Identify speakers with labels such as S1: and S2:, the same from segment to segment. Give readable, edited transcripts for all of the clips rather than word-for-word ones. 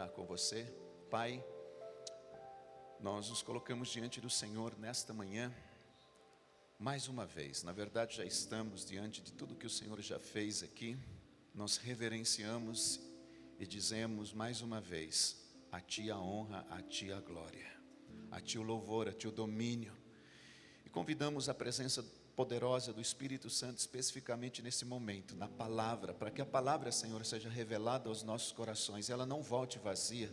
S1: orar com você. Pai, nós nos colocamos diante do Senhor nesta manhã, mais uma vez. Na verdade, já estamos diante de tudo que o Senhor já fez aqui. Nós reverenciamos e dizemos mais uma vez: a Ti a honra, a Ti a glória, a Ti o louvor, a Ti o domínio. E convidamos a presença poderosa do Espírito Santo, especificamente nesse momento, na palavra, para que a palavra, Senhor, seja revelada aos nossos corações, ela não volte vazia,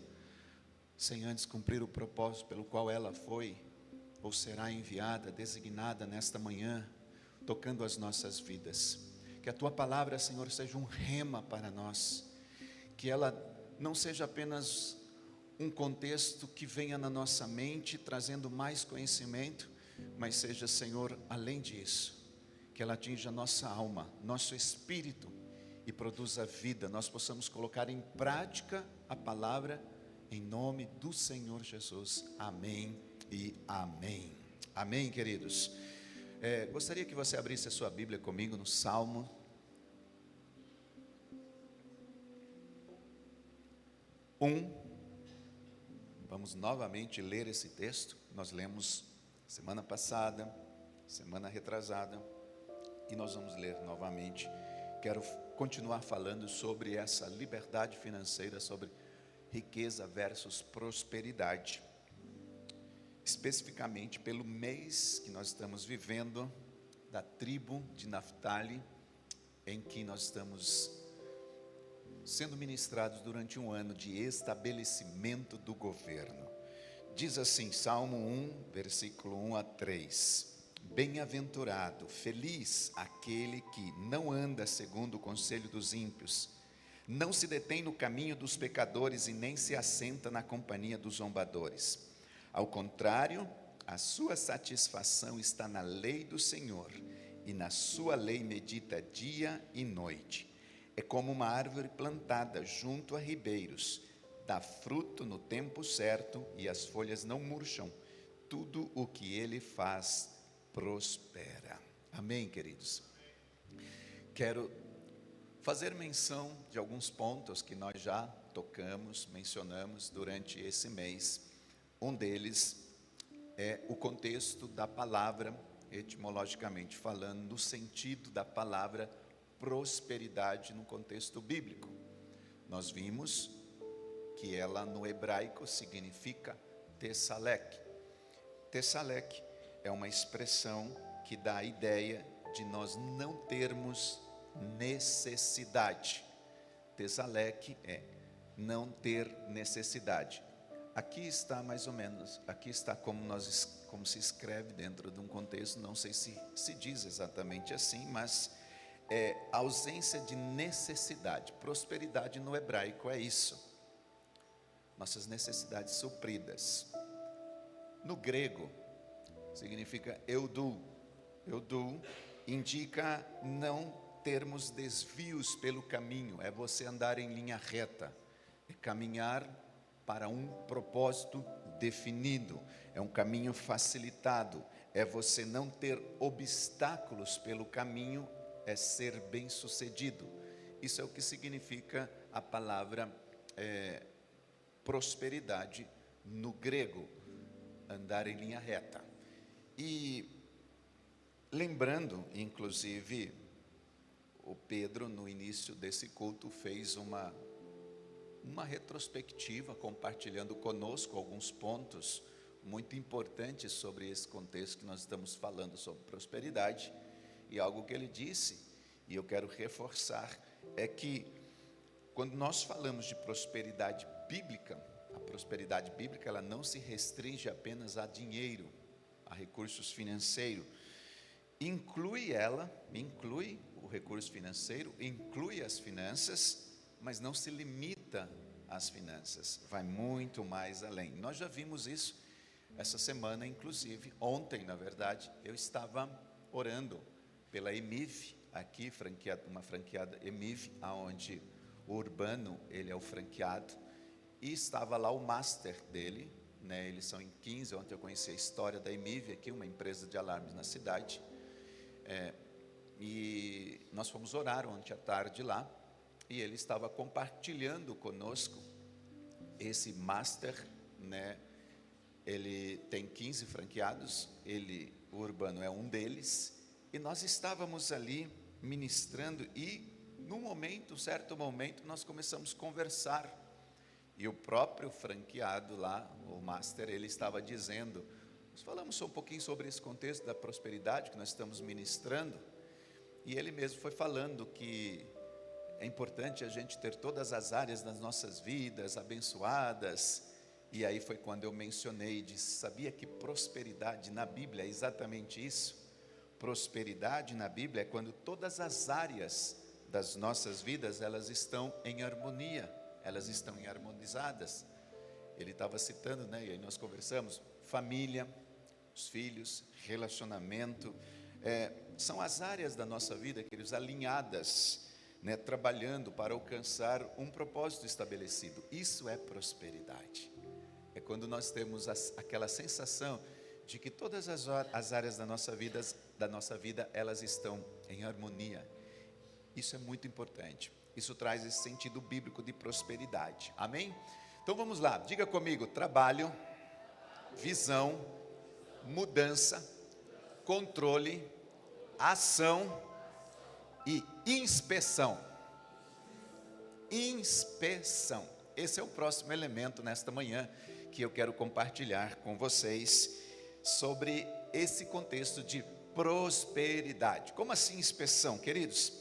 S1: sem antes cumprir o propósito pelo qual ela foi, ou será enviada, designada nesta manhã, tocando as nossas vidas. Que a Tua palavra, Senhor, seja um rema para nós, que ela não seja apenas um contexto que venha na nossa mente, trazendo mais conhecimento, mas seja, Senhor, além disso, que ela atinja a nossa alma, nosso espírito e produza vida, nós possamos colocar em prática a palavra, em nome do Senhor Jesus. Amém e amém. Amém, queridos. Gostaria que você abrisse a sua Bíblia comigo no Salmo 1. Vamos novamente ler esse texto. Nós lemos semana passada, semana retrasada, e nós vamos ler novamente. Quero continuar falando sobre essa liberdade financeira, sobre riqueza versus prosperidade, especificamente pelo mês que nós estamos vivendo, da tribo de Naftali, em que nós estamos sendo ministrados durante um ano de estabelecimento do governo. Diz assim, Salmo 1, versículo 1 a 3: Bem-aventurado, feliz aquele que não anda segundo o conselho dos ímpios, não se detém no caminho dos pecadores e nem se assenta na companhia dos zombadores. Ao contrário, a sua satisfação está na lei do Senhor, e na sua lei medita dia e noite. É como uma árvore plantada junto a ribeiros, dá fruto no tempo certo e as folhas não murcham. Tudo o que ele faz prospera. Amém, queridos? Quero fazer menção de alguns pontos que nós já tocamos, mencionamos durante esse mês. Um deles é o contexto da palavra, etimologicamente falando, no sentido da palavra prosperidade no contexto bíblico. Nós vimos que ela no hebraico significa Tessalek. Tessalek é uma expressão que dá a ideia de nós não termos necessidade. Tessalek é não ter necessidade. Aqui está mais ou menos, aqui está como se escreve dentro de um contexto, não sei se diz exatamente assim, mas é ausência de necessidade. Prosperidade no hebraico é isso, nossas necessidades supridas. No grego significa eudu. Eudu indica não termos desvios pelo caminho, é você andar em linha reta, é caminhar para um propósito definido, é um caminho facilitado, é você não ter obstáculos pelo caminho, é ser bem-sucedido. Isso é o que significa a palavra prosperidade no grego, andar em linha reta. E lembrando, inclusive, o Pedro no início desse culto fez uma retrospectiva, compartilhando conosco alguns pontos muito importantes sobre esse contexto que nós estamos falando sobre prosperidade. E algo que ele disse, e eu quero reforçar, é que quando nós falamos de prosperidade bíblica, a prosperidade bíblica ela não se restringe apenas a dinheiro, a recursos financeiros. Inclui o recurso financeiro, inclui as finanças, mas não se limita às finanças, vai muito mais além. Nós já vimos isso essa semana, inclusive, ontem, na verdade, eu estava orando pela EMIV, aqui, uma franqueada EMIV, onde o Urbano, ele é o franqueado, e estava lá o master dele, né, eles são em 15, ontem eu conheci a história da EMIV aqui, uma empresa de alarmes na cidade, e nós fomos orar ontem à tarde lá, e ele estava compartilhando conosco esse master, né, ele tem 15 franqueados, o Urbano é um deles, e nós estávamos ali ministrando e certo momento, nós começamos a conversar, e o próprio franqueado lá, o master, ele estava dizendo, nós falamos só um pouquinho sobre esse contexto da prosperidade que nós estamos ministrando, e ele mesmo foi falando que é importante a gente ter todas as áreas das nossas vidas abençoadas. E aí foi quando eu mencionei e disse, sabia que prosperidade na Bíblia é exatamente isso? Prosperidade na Bíblia é quando todas as áreas das nossas vidas, elas estão em harmonia, elas estão harmonizadas. Ele estava citando, né, e aí nós conversamos, família, os filhos, relacionamento, são as áreas da nossa vida, queridos, alinhadas, né, trabalhando para alcançar um propósito estabelecido. Isso é prosperidade. É quando nós temos aquela sensação de que todas as áreas da nossa vida, elas estão em harmonia. Isso é muito importante. Isso traz esse sentido bíblico de prosperidade. Amém? Então vamos lá, diga comigo: trabalho, visão, mudança, controle, ação e inspeção. Inspeção. Esse é o próximo elemento nesta manhã que eu quero compartilhar com vocês sobre esse contexto de prosperidade. Como assim inspeção, queridos?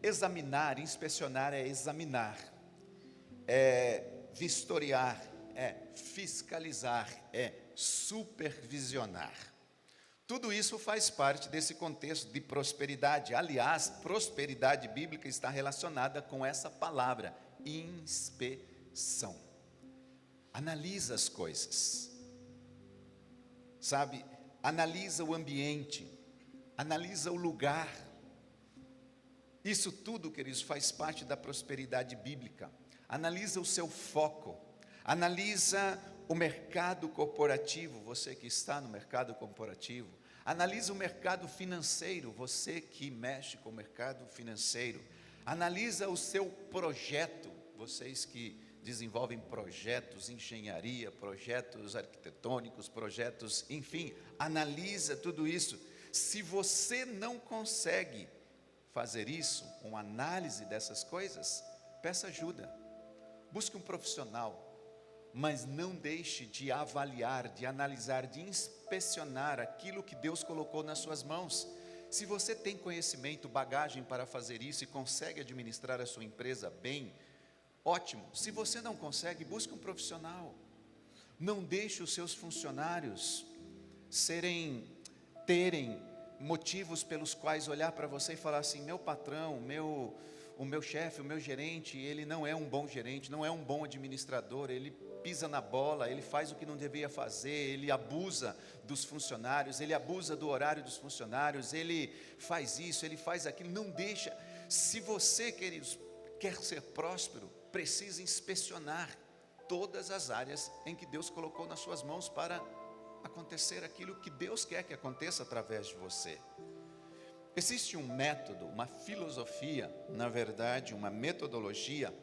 S1: Examinar, inspecionar é examinar, é vistoriar, é fiscalizar, é supervisionar. Tudo isso faz parte desse contexto de prosperidade. Aliás, prosperidade bíblica está relacionada com essa palavra, inspeção. Analisa as coisas, sabe? Analisa o ambiente, analisa o lugar. Isso tudo, queridos, faz parte da prosperidade bíblica. Analisa o seu foco, analisa o mercado corporativo, você que está no mercado corporativo. Analisa o mercado financeiro, você que mexe com o mercado financeiro. Analisa o seu projeto, vocês que desenvolvem projetos, engenharia, projetos arquitetônicos, projetos, enfim, analisa tudo isso. Se você não consegue fazer isso, uma análise dessas coisas, peça ajuda, busque um profissional, mas não deixe de avaliar, de analisar, de inspecionar aquilo que Deus colocou nas suas mãos. Se você tem conhecimento, bagagem para fazer isso e consegue administrar a sua empresa bem, ótimo. Se você não consegue, busque um profissional. Não deixe os seus funcionários terem motivos pelos quais olhar para você e falar assim: meu patrão, o meu chefe, o meu gerente, ele não é um bom gerente, não é um bom administrador, ele pisa na bola, ele faz o que não deveria fazer, ele abusa dos funcionários, ele abusa do horário dos funcionários, ele faz isso, ele faz aquilo. Não deixa. Se você, queridos, quer ser próspero, precisa inspecionar todas as áreas em que Deus colocou nas suas mãos para acontecer aquilo que Deus quer que aconteça através de você. Existe um método, uma filosofia, na verdade, uma metodologia,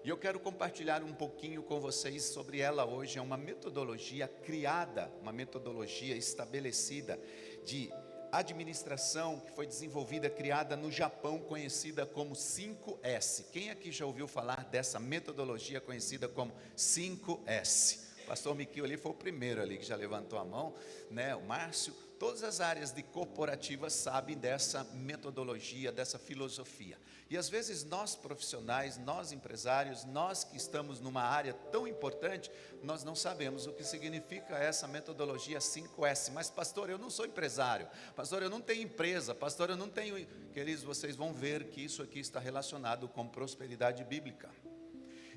S1: e eu quero compartilhar um pouquinho com vocês sobre ela hoje. É uma metodologia criada, uma metodologia estabelecida de administração que foi desenvolvida, criada no Japão, conhecida como 5S. Quem aqui já ouviu falar dessa metodologia conhecida como 5S? O pastor Miquel ali foi o primeiro ali que já levantou a mão, né? O Márcio. Todas as áreas de corporativas sabem dessa metodologia, dessa filosofia. E às vezes nós profissionais, nós empresários, nós que estamos numa área tão importante, nós não sabemos o que significa essa metodologia 5S. Mas pastor, eu não sou empresário, pastor, eu não tenho empresa, pastor, eu não tenho... Queridos, vocês vão ver que isso aqui está relacionado com prosperidade bíblica.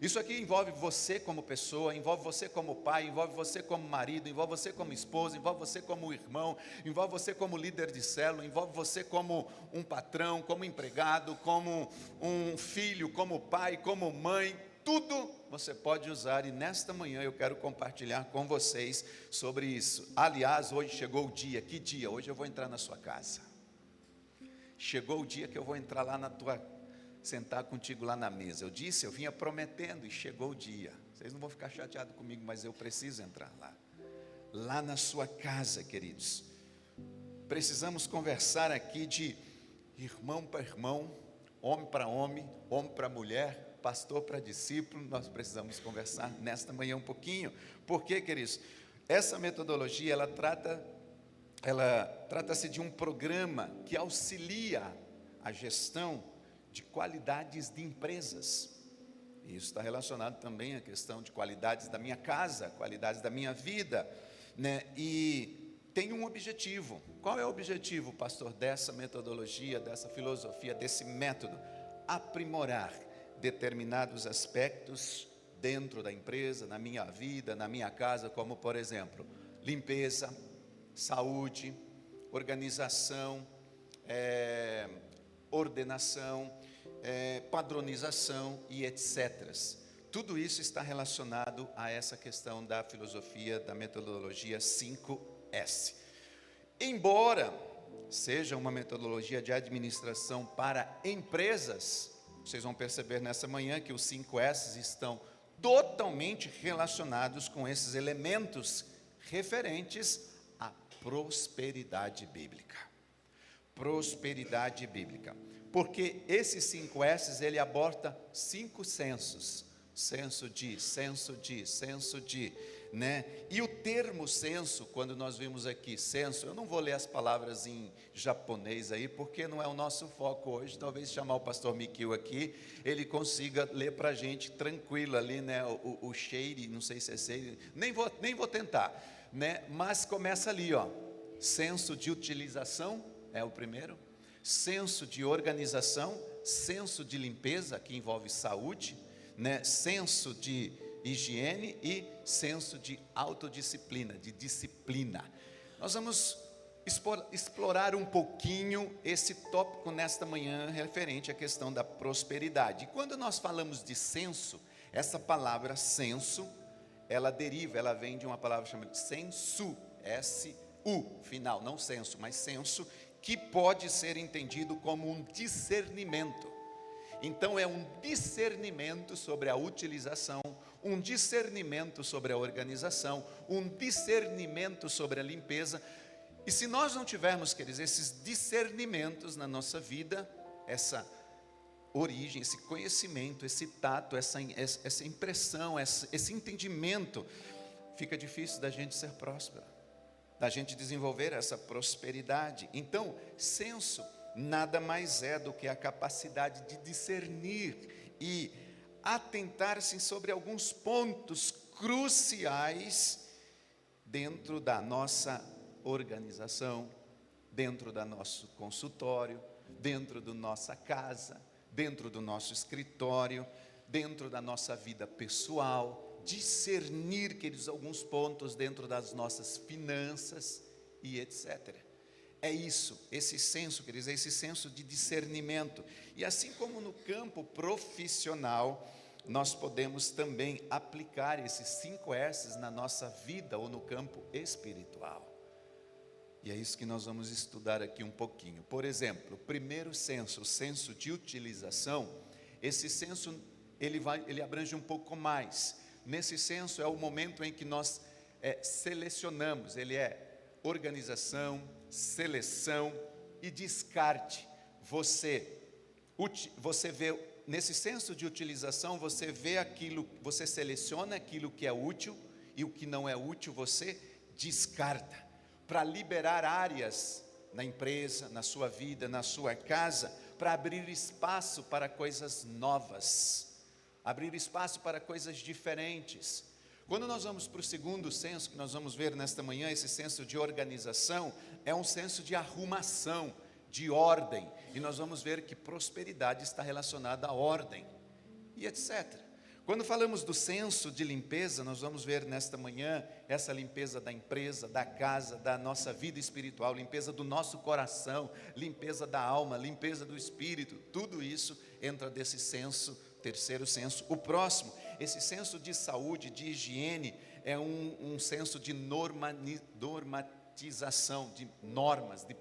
S1: Isso aqui envolve você como pessoa, envolve você como pai, envolve você como marido, envolve você como esposa, envolve você como irmão, envolve você como líder de célula, envolve você como um patrão, como empregado, como um filho, como pai, como mãe. Tudo você pode usar, e nesta manhã eu quero compartilhar com vocês sobre isso. Aliás, hoje chegou o dia. Que dia? Hoje eu vou entrar na sua casa. Chegou o dia que eu vou entrar lá na tua casa, sentar contigo lá na mesa. Eu vinha prometendo e chegou o dia. Vocês não vão ficar chateados comigo, mas eu preciso entrar lá. Lá na sua casa, queridos. Precisamos conversar aqui de irmão para irmão, homem para mulher, pastor para discípulo. Nós precisamos conversar nesta manhã um pouquinho. Por quê, queridos? Essa metodologia, ela trata-se de um programa que auxilia a gestão de qualidades de empresas. E isso está relacionado também à questão de qualidades da minha casa, qualidades da minha vida, né? E tem um objetivo. Qual é o objetivo, pastor, dessa metodologia, dessa filosofia, desse método? Aprimorar determinados aspectos dentro da empresa, na minha vida, na minha casa, como por exemplo, limpeza, saúde, organização, ordenação, padronização e etc. Tudo isso está relacionado a essa questão da filosofia, da metodologia 5S. Embora seja uma metodologia de administração para empresas, vocês vão perceber nessa manhã que os 5S estão totalmente relacionados com esses elementos referentes à prosperidade bíblica. Prosperidade bíblica. Porque esses 5S, ele aborda 5 sensos. Senso de, né? E o termo senso, quando nós vimos aqui, senso, eu não vou ler as palavras em japonês aí, porque não é o nosso foco hoje. Talvez chamar o pastor Mikio aqui, ele consiga ler para a gente tranquilo ali, né? O shade, não sei se é shade, nem vou tentar, né? Mas começa ali, ó. Senso de utilização é o primeiro. Senso de organização, senso de limpeza, que envolve saúde, né? Senso de higiene e senso de autodisciplina, de disciplina. Nós vamos explorar um pouquinho esse tópico nesta manhã referente à questão da prosperidade. E quando nós falamos de senso, essa palavra senso, ela vem de uma palavra chamada sensu, S-U, final, não senso, mas senso, que pode ser entendido como um discernimento. Então é um discernimento sobre a utilização, um discernimento sobre a organização, um discernimento sobre a limpeza. E se nós não tivermos, queridos, esses discernimentos na nossa vida, essa origem, esse conhecimento, esse tato, essa impressão, esse entendimento, fica difícil da gente ser próspero, da gente desenvolver essa prosperidade. Então, senso nada mais é do que a capacidade de discernir e atentar-se sobre alguns pontos cruciais dentro da nossa organização, dentro do nosso consultório, dentro da nossa casa, dentro do nosso escritório, dentro da nossa vida pessoal. Discernir, queridos, alguns pontos dentro das nossas finanças e etc. É isso, esse senso, queridos, é esse senso de discernimento. E assim como no campo profissional, nós podemos também aplicar esses 5 S's na nossa vida ou no campo espiritual. E é isso que nós vamos estudar aqui um pouquinho. Por exemplo, o primeiro senso, o senso de utilização, esse senso ele abrange um pouco mais. Nesse senso é o momento em que nós selecionamos, ele é organização, seleção e descarte. Você vê, nesse senso de utilização, você vê aquilo, você seleciona aquilo que é útil e o que não é útil você descarta, para liberar áreas na empresa, na sua vida, na sua casa, para abrir espaço para coisas novas, abrir espaço para coisas diferentes. Quando nós vamos para o segundo senso, que nós vamos ver nesta manhã, esse senso de organização, é um senso de arrumação, de ordem, e nós vamos ver que prosperidade está relacionada à ordem, e etc. Quando falamos do senso de limpeza, nós vamos ver nesta manhã, essa limpeza da empresa, da casa, da nossa vida espiritual, limpeza do nosso coração, limpeza da alma, limpeza do espírito, tudo isso entra desse senso, terceiro senso. O próximo, esse senso de saúde, de higiene, é um senso de normatização, de normas, de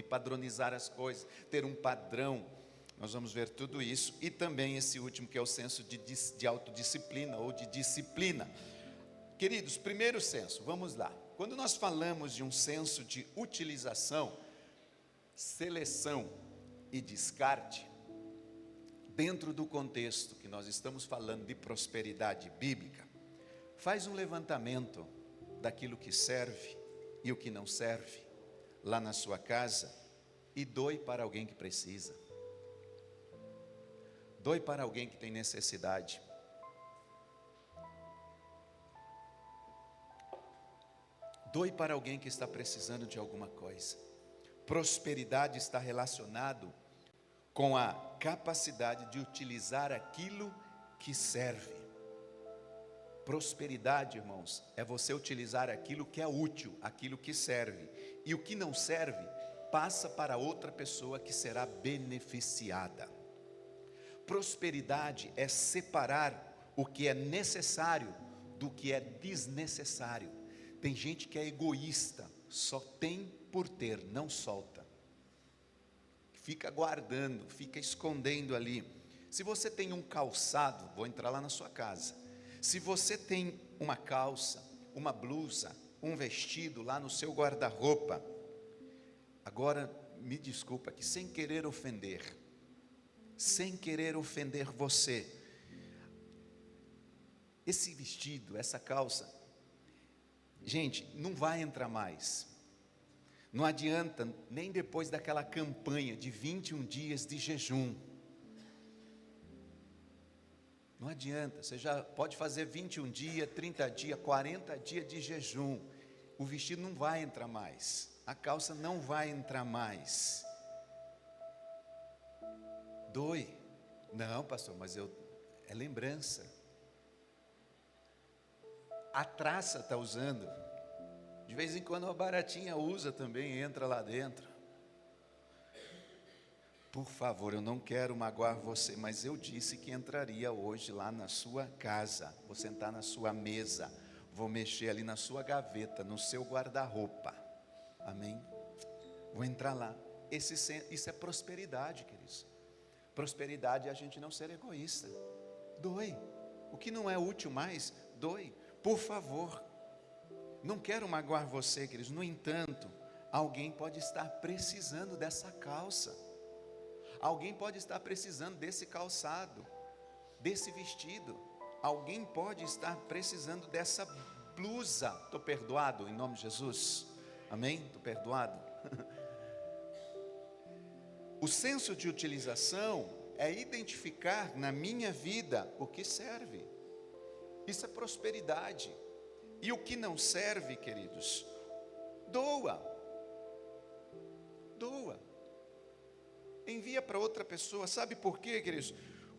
S1: padronizar as coisas, ter um padrão, Nós vamos ver tudo isso e também esse último que é o senso de autodisciplina ou de disciplina. Queridos, primeiro senso, vamos lá. Quando nós falamos de um senso de utilização, seleção e descarte, dentro do contexto que nós estamos falando de prosperidade bíblica, faz um levantamento daquilo que serve e o que não serve lá na sua casa e doe para alguém que precisa. Doe para alguém que tem necessidade. Doe para alguém que está precisando de alguma coisa. Prosperidade está relacionado com a capacidade de utilizar aquilo que serve. Prosperidade, irmãos, é você utilizar aquilo que é útil, aquilo que serve. E o que não serve, passa para outra pessoa que será beneficiada. Prosperidade é separar o que é necessário do que é desnecessário. Tem gente que é egoísta, só tem por ter, não solta. Fica guardando, fica escondendo ali. Se você tem um calçado, vou entrar lá na sua casa. Se você tem uma calça, uma blusa, um vestido lá no seu guarda-roupa, agora me desculpa aqui, sem querer ofender você, esse vestido, essa calça, gente, não vai entrar mais. Não adianta, nem depois daquela campanha de 21 dias de jejum. Não adianta, você já pode fazer 21 dias, 30 dias, 40 dias de jejum. O vestido não vai entrar mais. A calça não vai entrar mais. Doe. Não, pastor, mas é lembrança. A traça está usando. De vez em quando uma baratinha usa também, entra lá dentro. Por favor, eu não quero magoar você, mas eu disse que entraria hoje lá na sua casa. Vou sentar na sua mesa, vou mexer ali na sua gaveta, no seu guarda-roupa. Amém? Vou entrar lá. Isso é prosperidade, queridos. Prosperidade é a gente não ser egoísta. Doe. O que não é útil mais, doe. Por favor. Não quero magoar você, queridos. No entanto, alguém pode estar precisando dessa calça. Alguém pode estar precisando desse calçado, desse vestido. Alguém pode estar precisando dessa blusa. Estou perdoado em nome de Jesus? Amém? Estou perdoado? O senso de utilização é identificar na minha vida o que serve. Isso é prosperidade. E o que não serve, queridos, doa. Doa. Envia para outra pessoa. Sabe por quê, queridos?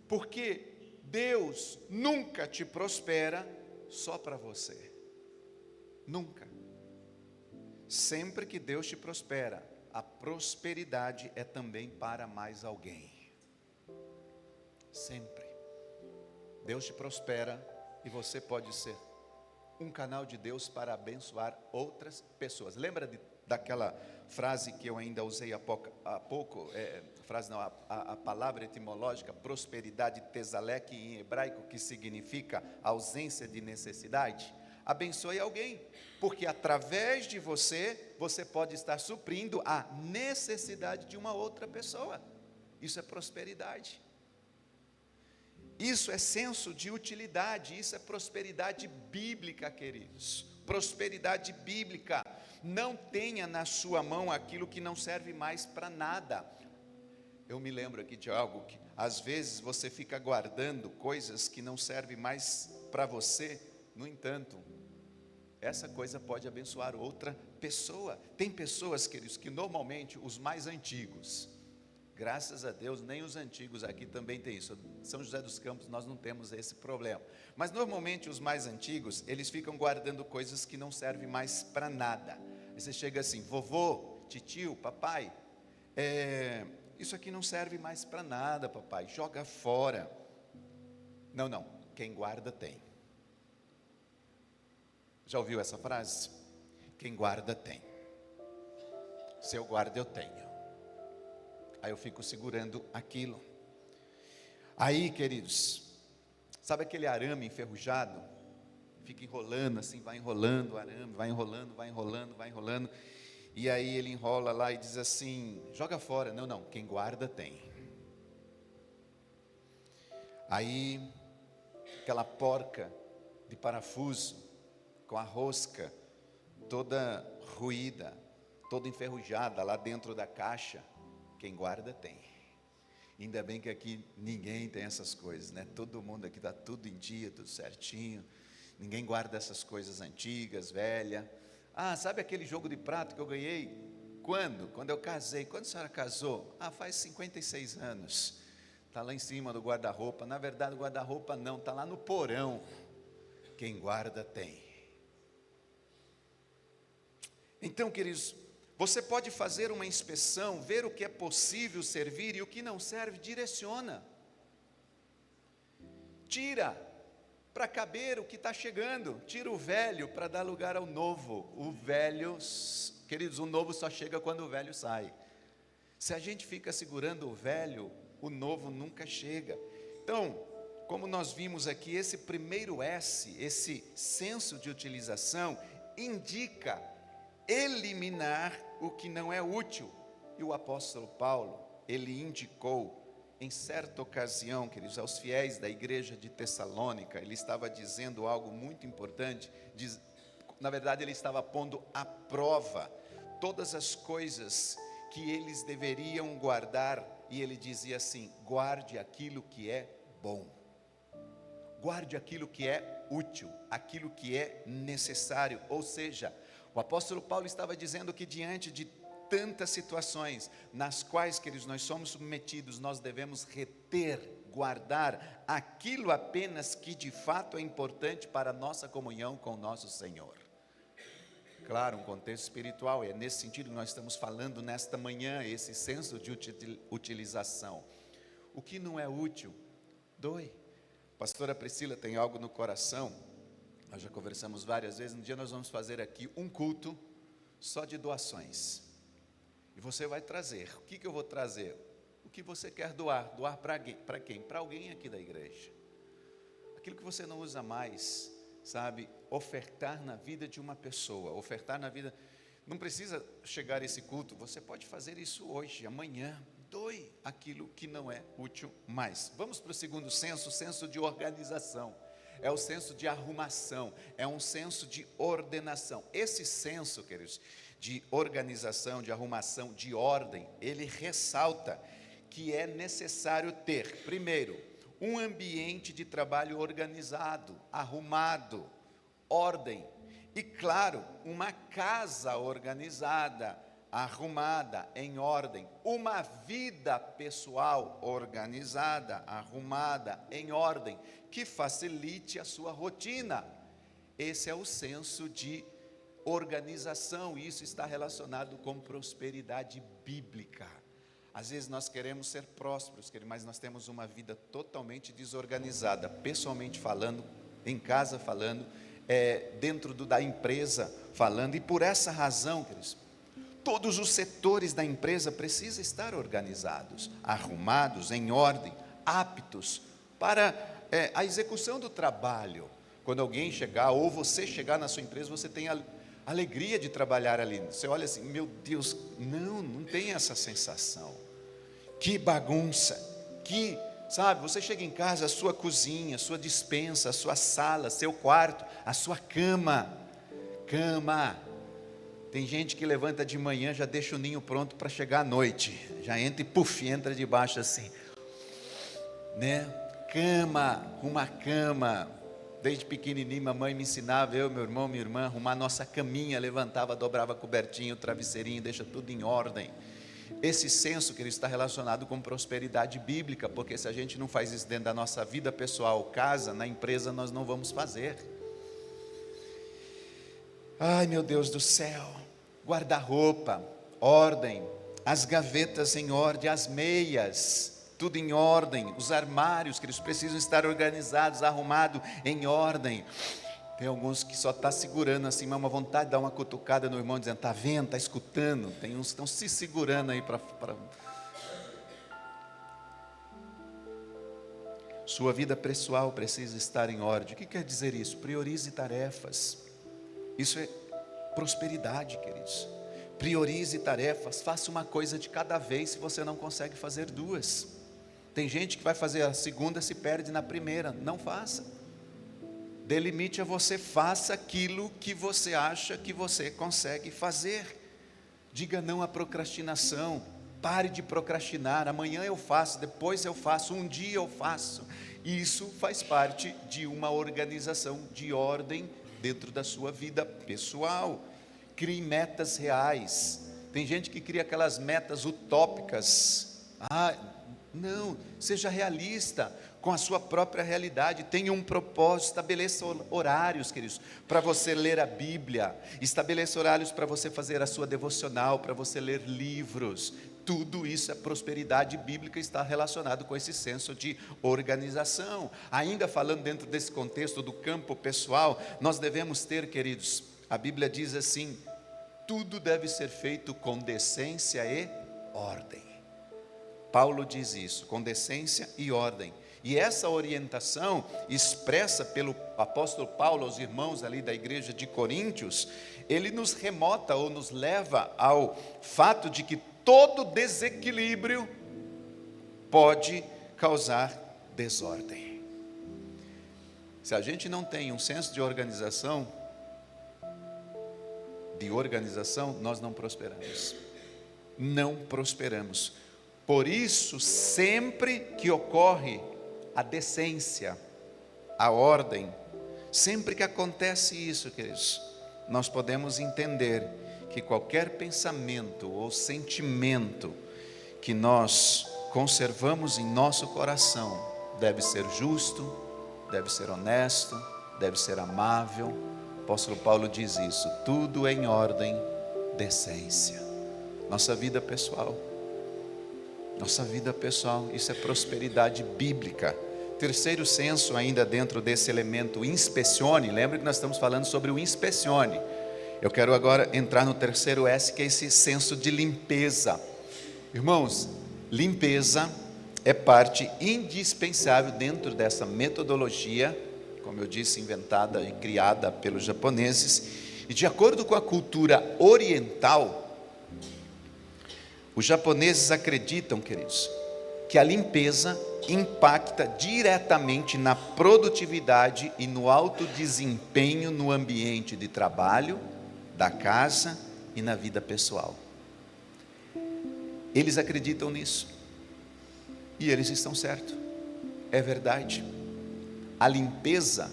S1: Porque Deus nunca te prospera só para você. Nunca. Sempre que Deus te prospera, a prosperidade é também para mais alguém. Sempre. Deus te prospera e você pode ser um canal de Deus para abençoar outras pessoas. Lembra daquela frase que eu ainda usei há pouco, a palavra etimológica, prosperidade tesalek em hebraico, que significa ausência de necessidade? Abençoe alguém, porque através de você, você pode estar suprindo a necessidade de uma outra pessoa. Isso é prosperidade. Isso é senso de utilidade, isso é prosperidade bíblica, queridos. Prosperidade bíblica. Não tenha na sua mão aquilo que não serve mais para nada. Eu me lembro aqui de algo que às vezes você fica guardando coisas que não servem mais para você. No entanto, essa coisa pode abençoar outra pessoa. Tem pessoas, queridos, que normalmente os mais antigos, graças a Deus, nem os antigos aqui também tem isso. São José dos Campos nós não temos esse problema. Mas normalmente os mais antigos, eles ficam guardando coisas que não servem mais para nada. Aí você chega assim, vovô, titio, papai, isso aqui não serve mais para nada, papai, joga fora. Não, quem guarda tem. Já ouviu essa frase? Quem guarda tem. Se eu guardo, eu tenho. Aí eu fico segurando aquilo. Aí, queridos, sabe aquele arame enferrujado? Fica enrolando assim, vai enrolando o arame, vai enrolando, vai enrolando, vai enrolando. E aí ele enrola lá e diz assim: joga fora. Não, não, quem guarda tem. Aí, aquela porca de parafuso, com a rosca toda ruída, toda enferrujada lá dentro da caixa, quem guarda tem. Ainda bem que aqui ninguém tem essas coisas, né? Todo mundo aqui está tudo em dia, tudo certinho. Ninguém guarda essas coisas antigas, velhas. Ah, sabe aquele jogo de prato que eu ganhei? Quando? Quando eu casei. Quando a senhora casou? Ah, faz 56 anos. Está lá em cima do guarda-roupa. Na verdade, o guarda-roupa não, está lá no porão. Quem guarda tem. Então, queridos, você pode fazer uma inspeção, ver o que é possível servir e o que não serve, direciona. Tira para caber o que está chegando, tira o velho para dar lugar ao novo. O velho, queridos, o novo só chega quando o velho sai. Se a gente fica segurando o velho, o novo nunca chega. Então, como nós vimos aqui, esse primeiro S, esse senso de utilização, indica eliminar o que não é útil. E o apóstolo Paulo, ele indicou, em certa ocasião, queridos, aos fiéis da igreja de Tessalônica, ele estava dizendo algo muito importante. Na verdade, ele estava pondo à prova todas as coisas que eles deveriam guardar, e ele dizia assim: guarde aquilo que é bom, guarde aquilo que é útil, aquilo que é necessário. Ou seja, o apóstolo Paulo estava dizendo que diante de tantas situações nas quais, queridos, nós somos submetidos, nós devemos reter, guardar aquilo apenas que de fato é importante para a nossa comunhão com o nosso Senhor. Claro, um contexto espiritual, é nesse sentido que nós estamos falando nesta manhã, esse senso de utilização. O que não é útil, doe. Pastora Priscila tem algo no coração, nós já conversamos várias vezes. Um dia nós vamos fazer aqui um culto só de doações, e você vai trazer. O que eu vou trazer? O que você quer doar? Doar para quem? Para alguém aqui da igreja. Aquilo que você não usa mais, sabe? Ofertar na vida de uma pessoa, ofertar na vida. Não precisa chegar esse culto, você pode fazer isso hoje, amanhã. Doe aquilo que não é útil mais. Vamos para o segundo senso, o senso de organização. É o senso de arrumação, é um senso de ordenação. Esse senso, queridos, de organização, de arrumação, de ordem, ele ressalta que é necessário ter, primeiro, um ambiente de trabalho organizado, arrumado, ordem, e claro, uma casa organizada, arrumada, em ordem, uma vida pessoal organizada, arrumada, em ordem, que facilite a sua rotina. Esse é o senso de organização, e isso está relacionado com prosperidade bíblica. Às vezes nós queremos ser prósperos, mas nós temos uma vida totalmente desorganizada, pessoalmente falando, em casa falando, dentro da empresa falando, e por essa razão, queridos, todos os setores da empresa precisam estar organizados, arrumados, em ordem, aptos para a execução do trabalho. Quando alguém chegar, ou você chegar na sua empresa, você tem a alegria de trabalhar ali. Você olha assim, meu Deus, não tem essa sensação. Que bagunça, sabe, você chega em casa, a sua cozinha, a sua despensa, a sua sala, seu quarto, a sua cama. Tem gente que levanta de manhã, já deixa o ninho pronto para chegar à noite, já entra e entra debaixo assim, né? Uma cama. Desde pequenininho, mamãe me ensinava, eu, meu irmão, minha irmã, arrumar nossa caminha, levantava, dobrava cobertinho, travesseirinho, deixa tudo em ordem. Esse senso, que ele está relacionado com prosperidade bíblica, porque se a gente não faz isso dentro da nossa vida pessoal, casa, na empresa, nós não vamos fazer. Ai, meu Deus do céu, guarda-roupa, ordem, as gavetas em ordem, as meias, tudo em ordem, os armários, que eles precisam estar organizados, arrumados, em ordem. Tem alguns que só está segurando assim, mas uma vontade de dar uma cutucada no irmão, dizendo, está vendo, está escutando. Tem uns que estão se segurando aí para... Sua vida pessoal precisa estar em ordem. O que quer dizer isso? Priorize tarefas. Isso é prosperidade, queridos. Priorize tarefas, faça uma coisa de cada vez se você não consegue fazer duas. Tem gente que vai fazer a segunda, se perde na primeira. Não faça. Dê limite a você, faça aquilo que você acha que você consegue fazer. Diga não à procrastinação. Pare de procrastinar. Amanhã eu faço, depois eu faço, um dia eu faço. Isso faz parte de uma organização de ordem dentro da sua vida pessoal. Crie metas reais. Tem gente que cria aquelas metas utópicas. Não, seja realista com a sua própria realidade. Tenha um propósito, estabeleça horários, queridos, para você ler a Bíblia. Estabeleça horários para você fazer a sua devocional, para você ler livros. Tudo isso é prosperidade bíblica, está relacionado com esse senso de organização. Ainda falando dentro desse contexto do campo pessoal, nós devemos ter, queridos, a Bíblia diz assim: tudo deve ser feito com decência e ordem. Paulo diz isso, com decência e ordem. E essa orientação expressa pelo apóstolo Paulo aos irmãos ali da igreja de Coríntios, ele nos remota ou nos leva ao fato de que todo desequilíbrio pode causar desordem. Se a gente não tem um senso de organização, nós não prosperamos. Não prosperamos. Por isso, sempre que ocorre a decência, a ordem, sempre que acontece isso, queridos, nós podemos entender que qualquer pensamento ou sentimento que nós conservamos em nosso coração deve ser justo, deve ser honesto, deve ser amável. O apóstolo Paulo diz isso, tudo em ordem, decência. Nossa vida pessoal, isso é prosperidade bíblica. Terceiro senso ainda dentro desse elemento inspecione, lembra que nós estamos falando sobre o inspecione. Eu quero agora entrar no terceiro S, que é esse senso de limpeza. Irmãos, limpeza é parte indispensável dentro dessa metodologia, como eu disse, inventada e criada pelos japoneses. E de acordo com a cultura oriental, os japoneses acreditam, queridos, que a limpeza impacta diretamente na produtividade e no alto desempenho no ambiente de trabalho, da casa e na vida pessoal. Eles acreditam nisso e eles estão certos, é verdade. A limpeza,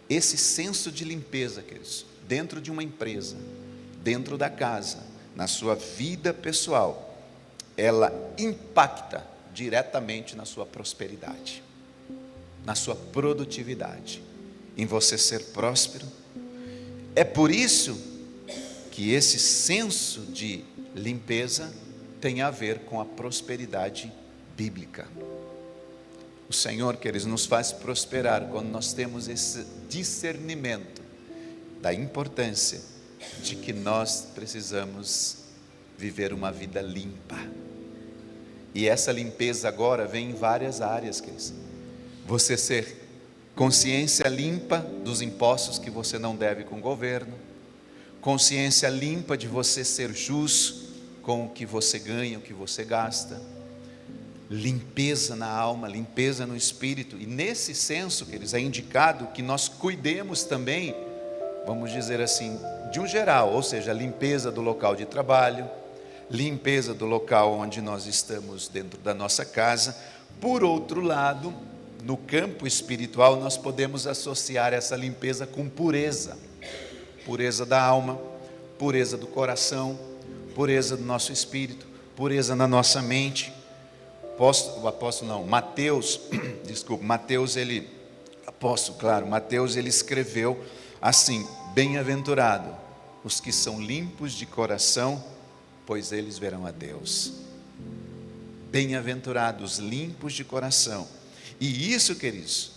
S1: esse senso de limpeza, queridos, dentro de uma empresa, dentro da casa, na sua vida pessoal, ela impacta diretamente na sua prosperidade, na sua produtividade, em você ser próspero. É por isso que esse senso de limpeza tem a ver com a prosperidade bíblica. O Senhor, queridos, nos faz prosperar quando nós temos esse discernimento da importância de que nós precisamos viver uma vida limpa. E essa limpeza agora vem em várias áreas, queridos. Você ser consciência limpa dos impostos que você não deve com o governo, consciência limpa de você ser justo com o que você ganha, o que você gasta, limpeza na alma, limpeza no espírito. E nesse senso, queridos, é indicado que nós cuidemos também, vamos dizer assim, de um geral, ou seja, limpeza do local de trabalho, limpeza do local onde nós estamos dentro da nossa casa. Por outro lado, no campo espiritual, nós podemos associar essa limpeza com pureza. Pureza da alma, pureza do coração, pureza do nosso espírito, pureza na nossa mente. Mateus ele escreveu assim: bem-aventurado os que são limpos de coração, pois eles verão a Deus. Bem-aventurados, limpos de coração. E isso, queridos,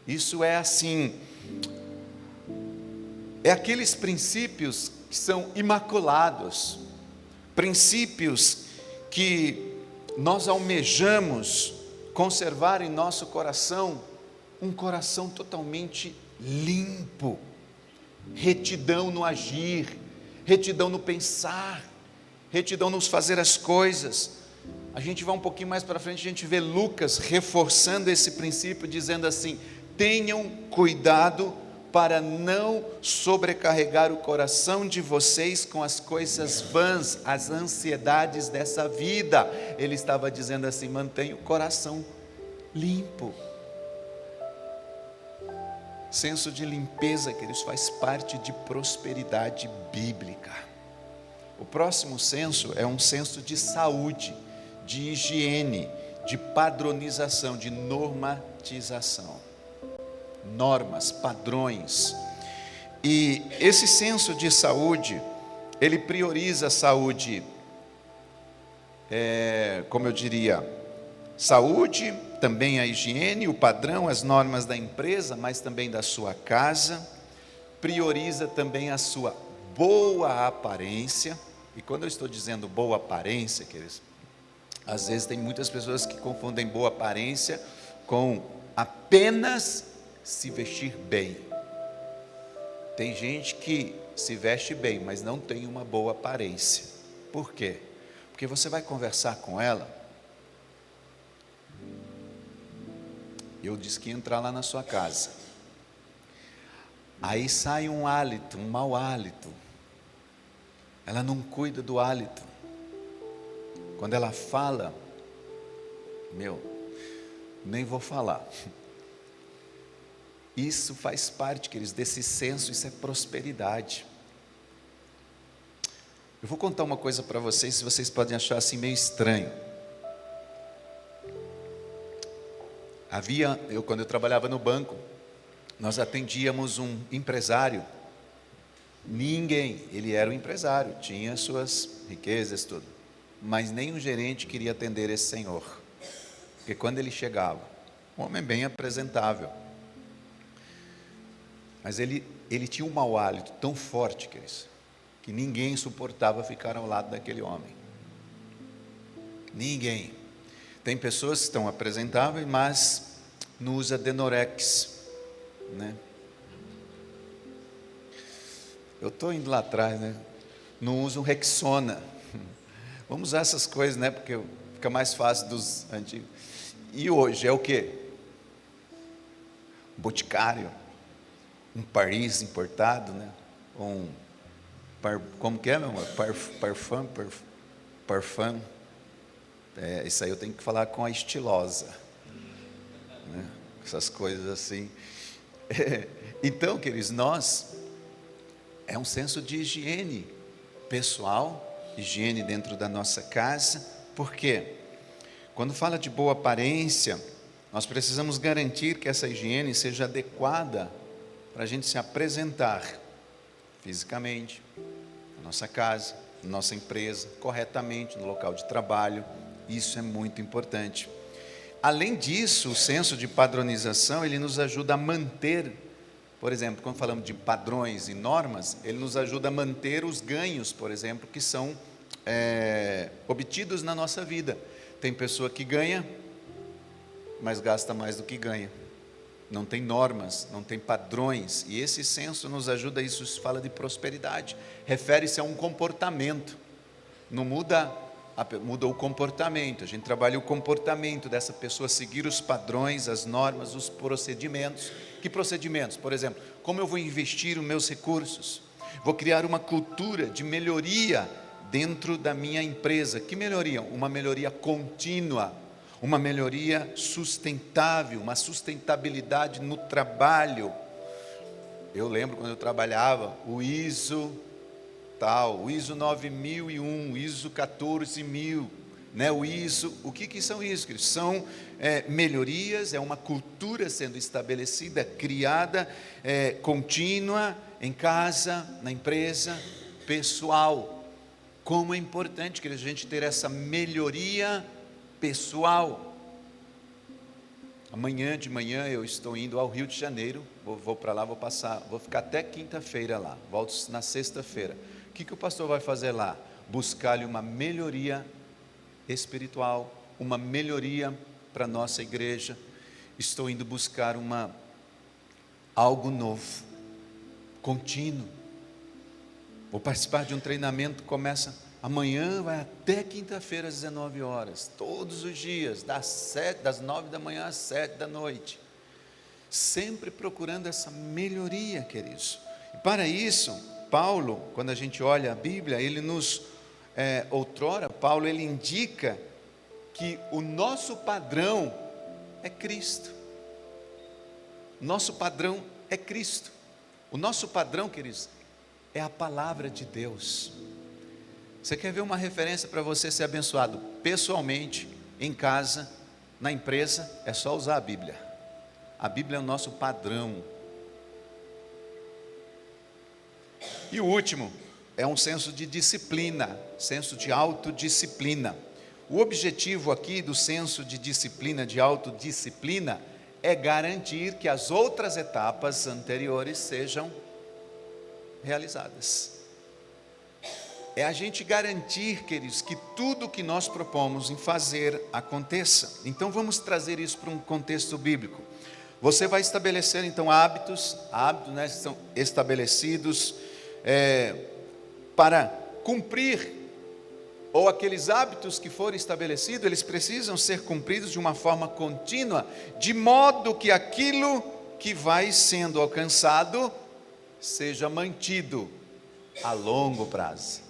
S1: isso é assim, é aqueles princípios que são imaculados, princípios que nós almejamos conservar em nosso coração um coração totalmente limpo, retidão no agir, retidão no pensar, retidão nos fazer as coisas. A gente vai um pouquinho mais para frente, a gente vê Lucas reforçando esse princípio, dizendo assim: tenham cuidado para não sobrecarregar o coração de vocês com as coisas vãs, as ansiedades dessa vida. Ele estava dizendo assim: mantenha o coração limpo. Senso de limpeza, queridos, faz parte de prosperidade bíblica. O próximo senso é um senso de saúde, de higiene, de padronização, de normatização. Normas, padrões. E esse senso de saúde, ele prioriza a saúde, como eu diria, saúde, também a higiene, o padrão, as normas da empresa, mas também da sua casa. Prioriza também a sua boa aparência. E quando eu estou dizendo boa aparência, queridos, às vezes tem muitas pessoas que confundem boa aparência com apenas se vestir bem. Tem gente que se veste bem, mas não tem uma boa aparência. Por quê? Porque você vai conversar com ela. Eu disse que ia entrar lá na sua casa. Aí sai um hálito, um mau hálito. Ela não cuida do hálito. Quando ela fala, nem vou falar. Isso faz parte, queridos, desse senso, isso é prosperidade. Eu vou contar uma coisa para vocês, se vocês podem achar assim meio estranho. Quando eu trabalhava no banco, nós atendíamos um empresário. Ele era um empresário, tinha suas riquezas, tudo. Mas nem o gerente queria atender esse senhor. Porque quando ele chegava, um homem bem apresentável, mas ele tinha um mau hálito tão forte, que ninguém suportava ficar ao lado daquele homem. Ninguém. Tem pessoas que estão apresentáveis, mas não usa Denorex, né? Eu estou indo lá atrás, né? Não usa um Rexona. Vamos usar essas coisas, né? Porque fica mais fácil dos antigos. E hoje é o quê? Um Boticário, um Paris importado, né? Como que é, meu amor? Parfum. Isso aí eu tenho que falar com a estilosa, né? Essas coisas assim. Então, queridos, é um senso de higiene pessoal, higiene dentro da nossa casa. Por quê? Quando fala de boa aparência, nós precisamos garantir que essa higiene seja adequada para a gente se apresentar fisicamente, na nossa casa, na nossa empresa, corretamente, no local de trabalho. Isso é muito importante. Além disso, o senso de padronização, ele nos ajuda a manter, por exemplo, quando falamos de padrões e normas, ele nos ajuda a manter os ganhos, por exemplo, que são obtidos na nossa vida. Tem pessoa que ganha, mas gasta mais do que ganha. Não tem normas, não tem padrões, e esse senso nos ajuda. Isso se fala de prosperidade, refere-se a um comportamento, não muda o comportamento. A gente trabalha o comportamento dessa pessoa, seguir os padrões, as normas, os procedimentos. Que procedimentos? Por exemplo, como eu vou investir os meus recursos? Vou criar uma cultura de melhoria dentro da minha empresa. Que melhoria? Uma melhoria contínua, uma melhoria sustentável, uma sustentabilidade no trabalho. Eu lembro quando eu trabalhava, o ISO 9001, o ISO 14000, né? O ISO, o que são isso? São melhorias, é uma cultura sendo estabelecida, criada, contínua, em casa, na empresa, pessoal. Como é importante que a gente ter essa melhoria pessoal. Amanhã de manhã eu estou indo ao Rio de Janeiro, vou para lá, vou ficar até quinta-feira lá, volto na sexta-feira. O que o pastor vai fazer lá? Buscar-lhe uma melhoria espiritual, uma melhoria para a nossa igreja, estou indo buscar algo novo, contínuo. Vou participar de um treinamento que começa amanhã, vai até quinta-feira às 19 horas, todos os dias, das 9 da manhã às 7 da noite, sempre procurando essa melhoria, queridos. E para isso, Paulo, quando a gente olha a Bíblia, ele Paulo ele indica que o nosso padrão é Cristo. Nosso padrão é Cristo. O nosso padrão, queridos, é a palavra de Deus. Você quer ver uma referência para você ser abençoado pessoalmente, em casa, na empresa? É só usar a Bíblia. A Bíblia é o nosso padrão. E o último é um senso de disciplina, senso de autodisciplina. O objetivo aqui do senso de disciplina, de autodisciplina, é garantir que as outras etapas anteriores sejam realizadas. É a gente garantir, queridos, que tudo que nós propomos em fazer aconteça. Então vamos trazer isso para um contexto bíblico. Você vai estabelecer então hábitos, né, são estabelecidos para cumprir, ou aqueles hábitos que forem estabelecidos, eles precisam ser cumpridos de uma forma contínua, de modo que aquilo que vai sendo alcançado seja mantido a longo prazo.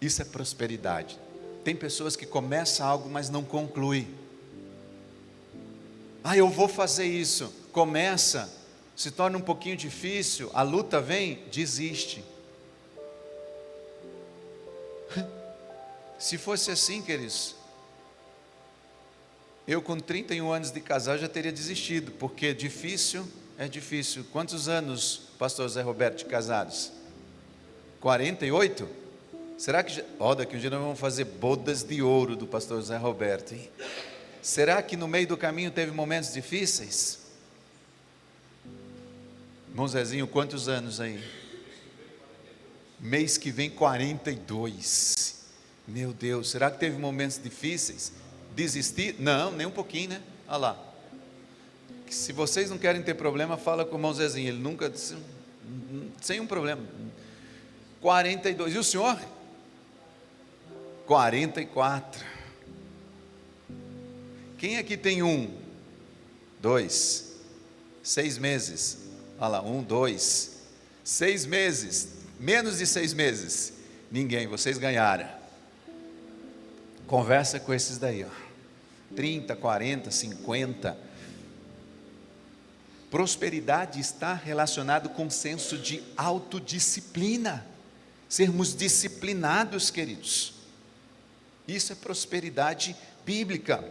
S1: Isso é prosperidade. Tem pessoas que começam algo, mas não concluem. Eu vou fazer isso. Começa, se torna um pouquinho difícil, a luta vem, desiste. Se fosse assim, queridos, eu com 31 anos de casal já teria desistido, porque difícil é difícil. Quantos anos, pastor Zé Roberto, de casados? 48? Será que daqui um dia nós vamos fazer bodas de ouro do pastor Zé Roberto, hein? Será que no meio do caminho teve momentos difíceis? Irmão Zezinho, quantos anos aí? Mês que vem 42. Meu Deus, será que teve momentos difíceis? Desistir? Não, nem um pouquinho, né? Olha lá. Se vocês não querem ter problema, fala com o irmão Zezinho, ele nunca, sem um problema. 42, e o senhor? 44. Quem aqui tem 2, 6 meses? Olha lá, 2, 6 meses, menos de 6 meses. Ninguém, vocês ganharam. Conversa com esses daí, 30, 40, 50. Prosperidade está relacionado com senso de autodisciplina. Sermos disciplinados, queridos. Isso é prosperidade bíblica.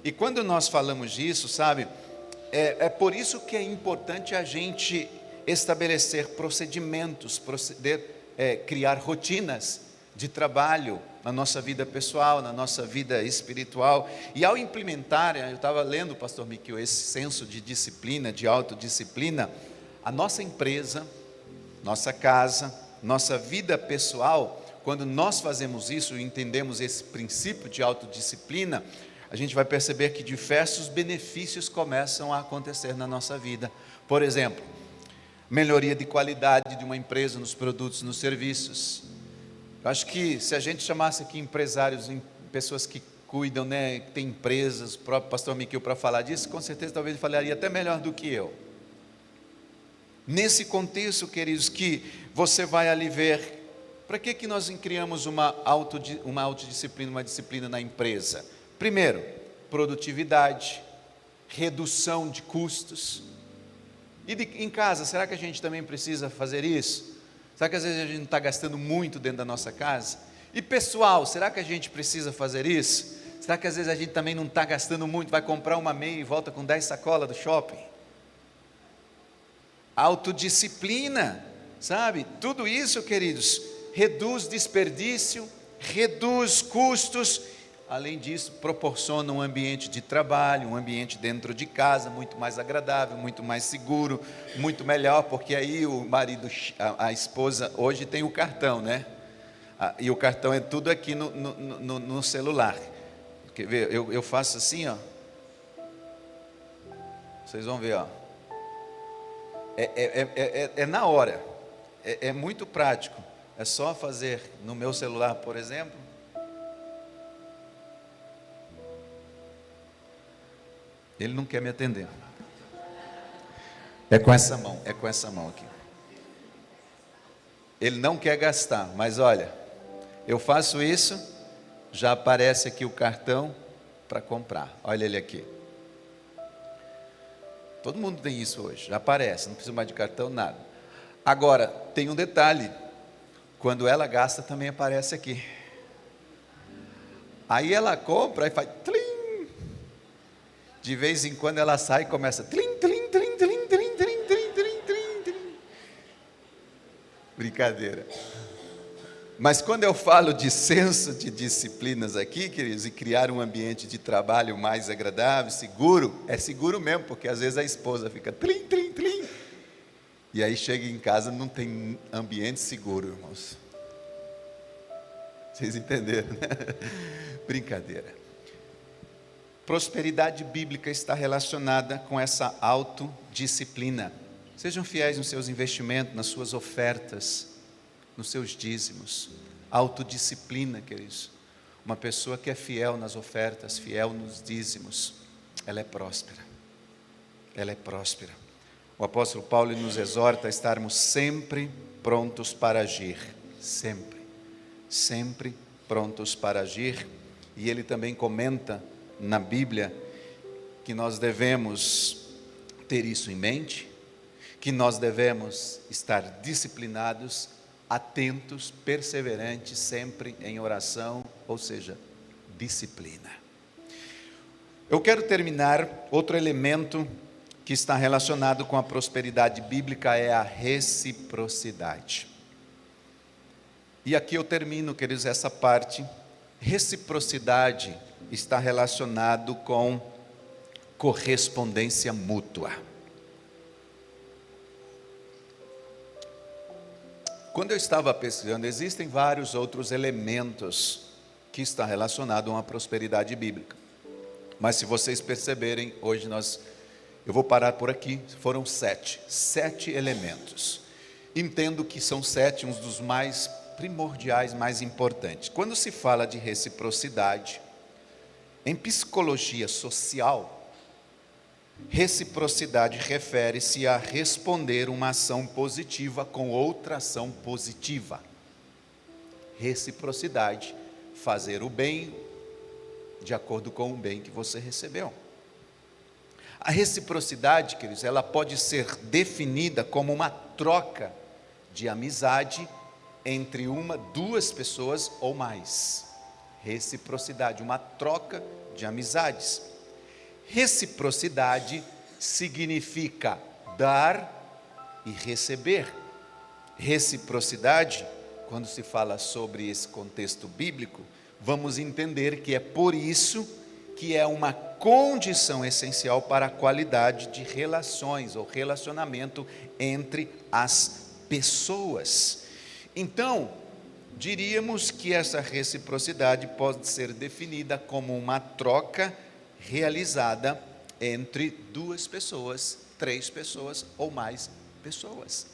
S1: E quando nós falamos disso, sabe, é por isso que é importante a gente estabelecer procedimentos, criar rotinas de trabalho na nossa vida pessoal, na nossa vida espiritual. E ao implementar, eu estava lendo, pastor Miquel, esse senso de disciplina, de autodisciplina, a nossa empresa, nossa casa, nossa vida pessoal, quando nós fazemos isso e entendemos esse princípio de autodisciplina, a gente vai perceber que diversos benefícios começam a acontecer na nossa vida. Por exemplo, melhoria de qualidade de uma empresa nos produtos, nos serviços. Eu acho que se a gente chamasse aqui empresários, pessoas que cuidam, né, que têm empresas, o próprio pastor Miquel para falar disso, com certeza talvez ele falaria até melhor do que eu. Nesse contexto, queridos, que você vai ali ver, para que nós criamos uma autodisciplina, uma disciplina na empresa? Primeiro, produtividade, redução de custos. E em casa, será que a gente também precisa fazer isso? Será que às vezes a gente não está gastando muito dentro da nossa casa? E pessoal, será que a gente precisa fazer isso? Será que às vezes a gente também não está gastando muito, vai comprar uma meia e volta com 10 sacolas do shopping? Autodisciplina, sabe? Tudo isso, queridos, reduz desperdício, reduz custos. Além disso, proporciona um ambiente de trabalho, um ambiente dentro de casa, muito mais agradável, muito mais seguro, muito melhor, porque aí o marido, a esposa, hoje tem o cartão, né? E o cartão é tudo aqui no celular. Quer ver? Eu faço assim, ó. Vocês vão ver, ó. É na hora. É muito prático. É só fazer no meu celular, por exemplo. Ele não quer me atender. É com essa mão aqui. Ele não quer gastar, mas olha, eu faço isso, já aparece aqui o cartão para comprar. Olha ele aqui. Todo mundo tem isso hoje, já aparece, não precisa mais de cartão, nada. Agora, tem um detalhe, quando ela gasta também aparece aqui. Aí ela compra e faz tlim. De vez em quando ela sai e começa tlim, tlim, tlim, tlim, tlim, tlim, tlim, tlim, tlim, tlim. Brincadeira. Mas quando eu falo de senso de disciplinas aqui, queridos, e criar um ambiente de trabalho mais agradável, seguro, é seguro mesmo, porque às vezes a esposa fica tlim, tlim, tlim, e aí chega em casa não tem ambiente seguro, irmãos. Vocês entenderam, né? Brincadeira. Prosperidade bíblica está relacionada com essa autodisciplina. Sejam fiéis nos seus investimentos, nas suas ofertas, nos seus dízimos. Autodisciplina, queridos. Uma pessoa que é fiel nas ofertas, fiel nos dízimos, ela é próspera. Ela é próspera. O apóstolo Paulo nos exorta a estarmos sempre prontos para agir. Sempre. Sempre prontos para agir. E ele também comenta na Bíblia que nós devemos ter isso em mente, que nós devemos estar disciplinados, atentos, perseverantes, sempre em oração, ou seja, disciplina. Eu quero terminar, outro elemento que está relacionado com a prosperidade bíblica é a reciprocidade. E aqui eu termino, queridos, essa parte. Reciprocidade está relacionado com correspondência mútua. Quando eu estava pesquisando, existem vários outros elementos que estão relacionados a uma prosperidade bíblica. Mas se vocês perceberem, hoje eu vou parar por aqui, foram 7 elementos. Entendo que são 7 uns dos mais primordiais, mais importantes. Quando se fala de reciprocidade, em psicologia social, reciprocidade refere-se a responder uma ação positiva com outra ação positiva. Reciprocidade, fazer o bem de acordo com o bem que você recebeu. A reciprocidade, queridos, ela pode ser definida como uma troca de amizade entre duas pessoas ou mais. Reciprocidade, uma troca de amizades. Reciprocidade significa dar e receber. Reciprocidade, quando se fala sobre esse contexto bíblico, vamos entender que é por isso que é uma condição essencial para a qualidade de relações ou relacionamento entre as pessoas. Então, diríamos que essa reciprocidade pode ser definida como uma troca realizada entre 2 pessoas, 3 pessoas ou mais pessoas.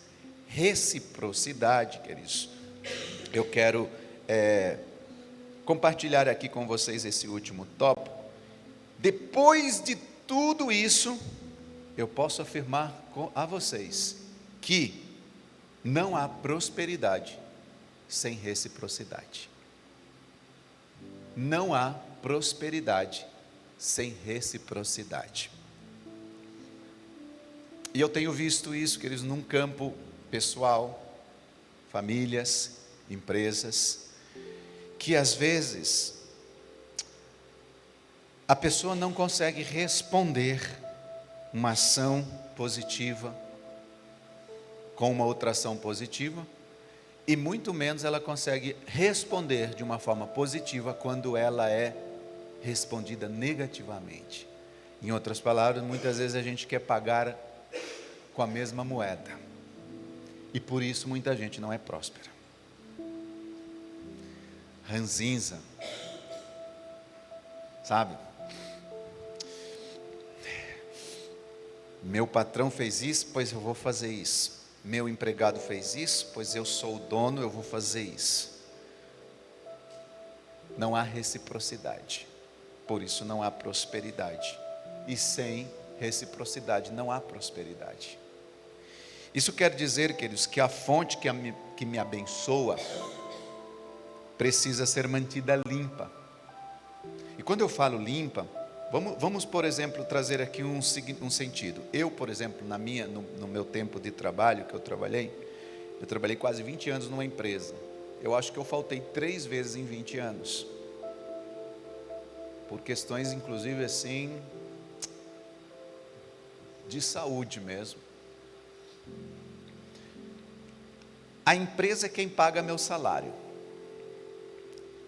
S1: Reciprocidade, queridos. Eu quero compartilhar aqui com vocês esse último tópico. Depois de tudo isso, eu posso afirmar a vocês que não há prosperidade sem reciprocidade. Não há prosperidade sem reciprocidade. E eu tenho visto isso, queridos, num campo pessoal, famílias, empresas, que às vezes a pessoa não consegue responder uma ação positiva com uma outra ação positiva, e muito menos ela consegue responder de uma forma positiva quando ela é respondida negativamente. Em outras palavras, muitas vezes a gente quer pagar com a mesma moeda, e por isso muita gente não é próspera. Ranzinza, sabe? Meu patrão fez isso, pois eu vou fazer isso. Meu empregado fez isso, pois eu sou o dono, eu vou fazer isso. Não há reciprocidade, por isso não há prosperidade. E sem reciprocidade não há prosperidade. Isso quer dizer, queridos, que a fonte que me abençoa precisa ser mantida limpa. E quando eu falo limpa, vamos por exemplo, trazer aqui um sentido. Eu, por exemplo, no meu tempo de trabalho que eu trabalhei quase 20 anos numa empresa. Eu acho que eu faltei 3 vezes em 20 anos. Por questões, inclusive, assim, de saúde mesmo. A empresa é quem paga meu salário.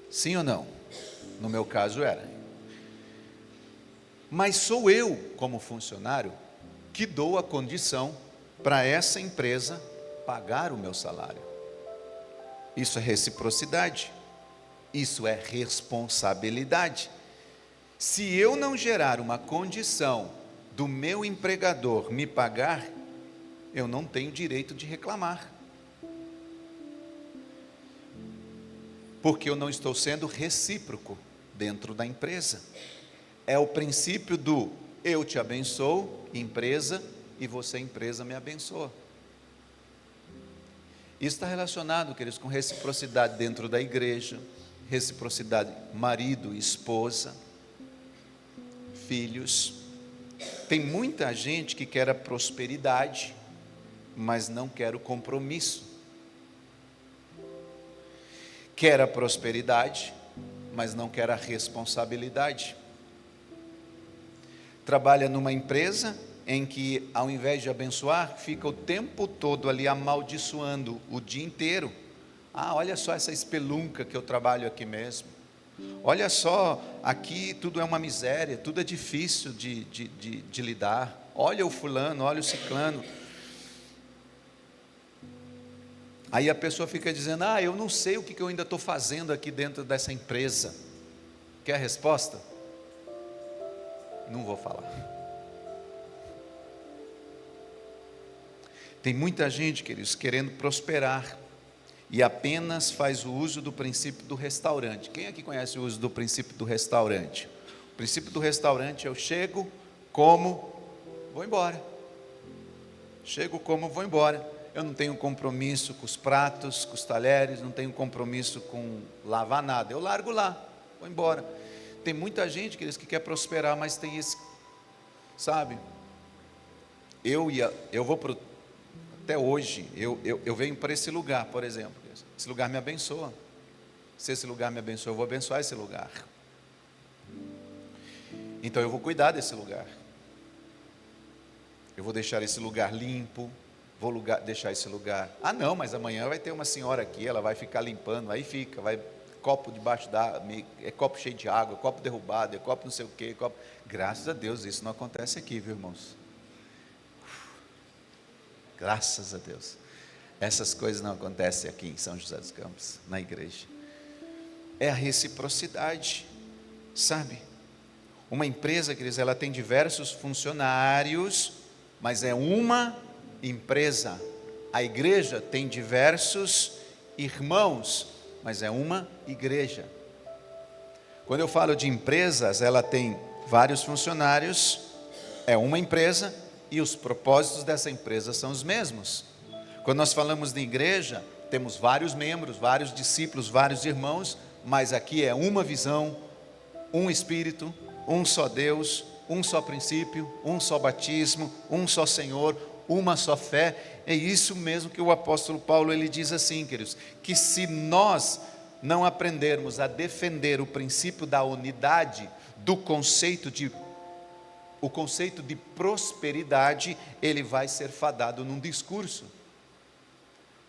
S1: Sim ou não? No meu caso era. Mas sou eu, como funcionário, que dou a condição para essa empresa pagar o meu salário. Isso é reciprocidade. Isso é responsabilidade. Se eu não gerar uma condição do meu empregador me pagar, eu não tenho direito de reclamar. Porque eu não estou sendo recíproco dentro da empresa. É o princípio do eu te abençoo, empresa, e você, empresa, me abençoa. Isso está relacionado, queridos, com reciprocidade dentro da igreja, reciprocidade marido, esposa, filhos. Tem muita gente que quer a prosperidade, mas não quer o compromisso. Quer a prosperidade, mas não quer a responsabilidade. Trabalha numa empresa em que, ao invés de abençoar, fica o tempo todo ali amaldiçoando o dia inteiro. Olha só essa espelunca que eu trabalho aqui mesmo. Olha só, aqui tudo é uma miséria, tudo é difícil de lidar. Olha o fulano, olha o ciclano. Aí a pessoa fica dizendo, eu não sei o que eu ainda estou fazendo aqui dentro dessa empresa. Quer a resposta? Não vou falar. Tem muita gente, queridos, querendo prosperar e apenas faz o uso do princípio do restaurante. Quem aqui conhece o uso do princípio do restaurante? O princípio do restaurante é eu chego, como, vou embora. Chego, como, vou embora. Eu não tenho compromisso com os pratos, com os talheres, não tenho compromisso com lavar nada. Eu largo lá, vou embora. Tem muita gente, queridos, que quer prosperar, mas tem esse, sabe? Eu vou até hoje, eu venho para esse lugar, por exemplo. Esse lugar me abençoa. Se esse lugar me abençoa, eu vou abençoar esse lugar. Então eu vou cuidar desse lugar. Eu vou deixar esse lugar limpo. Deixar esse lugar. Não, mas amanhã vai ter uma senhora aqui, ela vai ficar limpando. Aí fica, vai copo debaixo da, é copo cheio de água, copo derrubado, é copo não sei o quê, copo. Graças a Deus isso não acontece aqui, viu, irmãos? Graças a Deus. Essas coisas não acontecem aqui em São José dos Campos, na igreja. É a reciprocidade, sabe? Uma empresa, queridos, ela tem diversos funcionários, mas é uma empresa. A igreja tem diversos irmãos, mas é uma igreja. Quando eu falo de empresas, ela tem vários funcionários, é uma empresa, e os propósitos dessa empresa são os mesmos. Quando nós falamos de igreja, temos vários membros, vários discípulos, vários irmãos, mas aqui é uma visão, um Espírito, um só Deus, um só princípio, um só batismo, um só Senhor, uma só fé. É isso mesmo que o apóstolo Paulo ele diz assim, queridos, que se nós não aprendermos a defender o princípio da unidade, o conceito de prosperidade, ele vai ser fadado num discurso.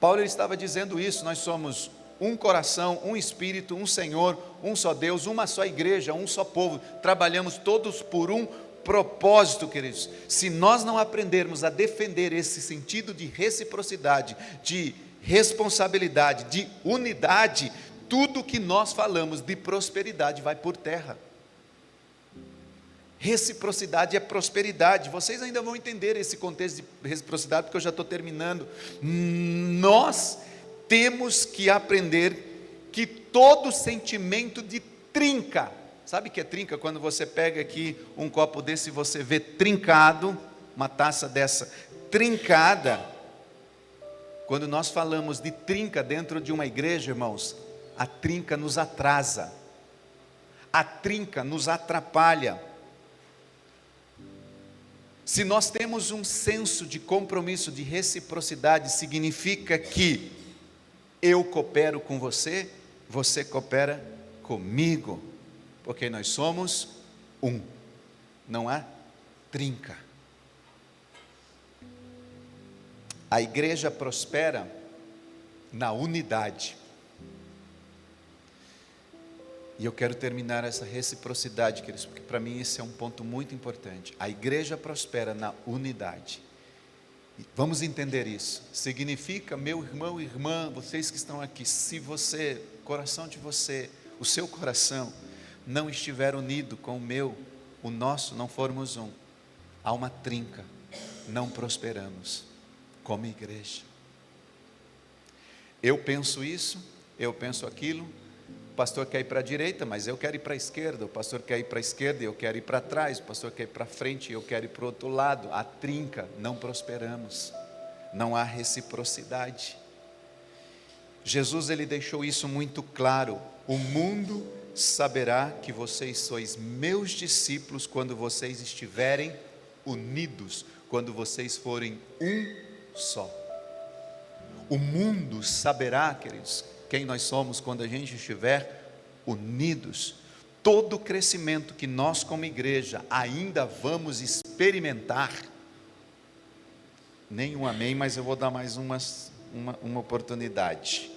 S1: Paulo ele estava dizendo isso, nós somos um coração, um Espírito, um Senhor, um só Deus, uma só igreja, um só povo, trabalhamos todos por um propósito, queridos. Se nós não aprendermos a defender esse sentido de reciprocidade, de responsabilidade, de unidade, tudo que nós falamos de prosperidade vai por terra. Reciprocidade é prosperidade. Vocês ainda vão entender esse contexto de reciprocidade, porque eu já estou terminando. Nós temos que aprender que todo sentimento de trinca, sabe o que é trinca? Quando você pega aqui um copo desse e você vê trincado, uma taça dessa trincada. Quando nós falamos de trinca dentro de uma igreja, irmãos, a trinca nos atrasa, a trinca nos atrapalha. Se nós temos um senso de compromisso, de reciprocidade, significa que eu coopero com você, você coopera comigo, porque nós somos um, não há trinca. A igreja prospera na unidade. E eu quero terminar essa reciprocidade, queridos, porque para mim esse é um ponto muito importante. A igreja prospera na unidade. E vamos entender isso. Significa, meu irmão e irmã, vocês que estão aqui, se você, o coração de você, o seu coração não estiver unido com o meu, o nosso, não formos um, há uma trinca, não prosperamos como igreja. Eu penso isso, eu penso aquilo. O pastor quer ir para a direita, mas eu quero ir para a esquerda. O pastor quer ir para a esquerda e eu quero ir para trás. O pastor quer ir para frente e eu quero ir para o outro lado. A trinca, não prosperamos. Não há reciprocidade. Jesus, ele deixou isso muito claro. O mundo saberá que vocês sois meus discípulos quando vocês estiverem unidos, quando vocês forem um só. O mundo saberá, queridos, quem nós somos quando a gente estiver unidos. Todo crescimento que nós como igreja ainda vamos experimentar, nenhum amém, mas eu vou dar mais uma oportunidade.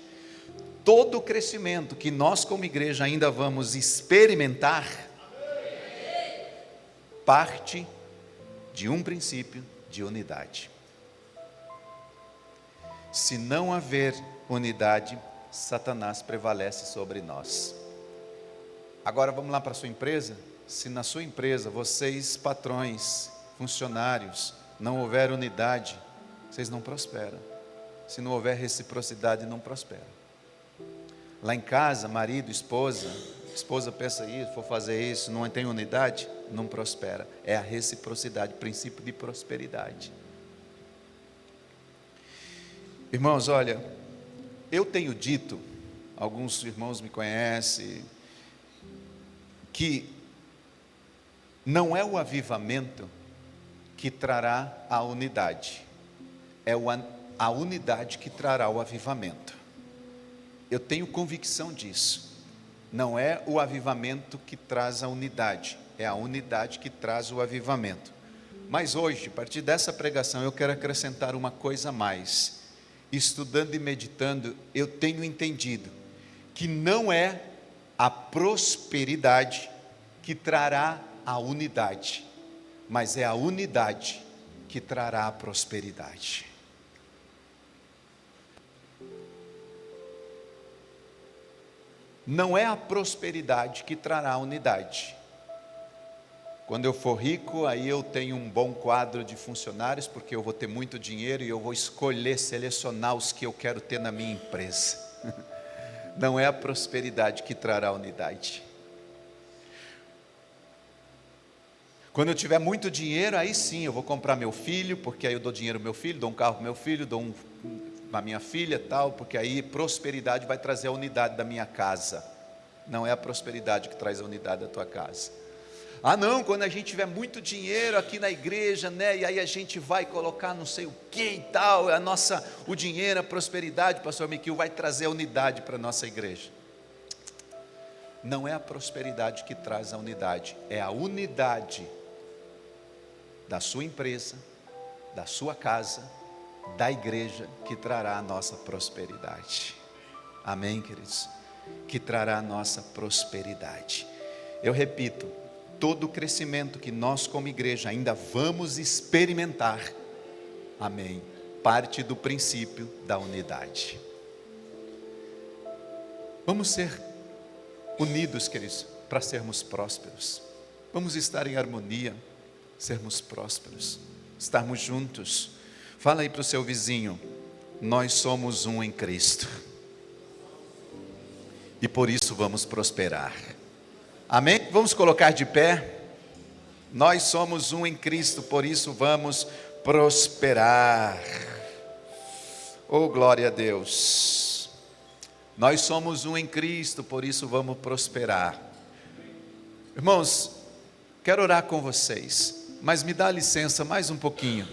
S1: Todo crescimento que nós como igreja ainda vamos experimentar, parte de um princípio de unidade. Se não haver unidade, Satanás prevalece sobre nós. Agora vamos lá para a sua empresa. Se na sua empresa, vocês patrões, funcionários, não houver unidade, vocês não prosperam. Se não houver reciprocidade, não prospera. Lá em casa, marido, esposa pensa isso, for fazer isso, não tem unidade, não prospera. É a reciprocidade, princípio de prosperidade. Irmãos, olha, eu tenho dito, alguns irmãos me conhecem, que não é o avivamento que trará a unidade, é a unidade que trará o avivamento. Eu tenho convicção disso. Não é o avivamento que traz a unidade, é a unidade que traz o avivamento. Mas hoje, a partir dessa pregação, eu quero acrescentar uma coisa a mais. Estudando e meditando, eu tenho entendido que não é a prosperidade que trará a unidade, mas é a unidade que trará a prosperidade. Não é a prosperidade que trará a unidade. Quando eu for rico, aí eu tenho um bom quadro de funcionários, porque eu vou ter muito dinheiro e eu vou escolher, selecionar os que eu quero ter na minha empresa. Não é a prosperidade que trará a unidade. Quando eu tiver muito dinheiro, aí sim, eu vou comprar meu filho, porque aí eu dou dinheiro ao meu filho, dou um carro para meu filho, dou para minha filha, tal, porque aí prosperidade vai trazer a unidade da minha casa. Não é a prosperidade que traz a unidade da tua casa. Ah não, quando a gente tiver muito dinheiro aqui na igreja, né, e aí a gente vai colocar não sei o que e tal, o dinheiro, a prosperidade, pastor Miquel, vai trazer a unidade para a nossa igreja. Não é a prosperidade que traz a unidade, é a unidade da sua empresa, da sua casa, da igreja, que trará a nossa prosperidade. Amém, queridos? Que trará a nossa prosperidade. Eu repito, todo o crescimento que nós como igreja ainda vamos experimentar, amém, parte do princípio da unidade. Vamos ser unidos, queridos, para sermos prósperos. Vamos estar em harmonia, sermos prósperos, estarmos juntos. Fala aí para o seu vizinho: nós somos um em Cristo, e por isso vamos prosperar. Amém? Vamos colocar de pé. Nós somos um em Cristo, por isso vamos prosperar. Oh, glória a Deus. Nós somos um em Cristo, por isso vamos prosperar. Irmãos, quero orar com vocês, mas me dá licença mais um pouquinho.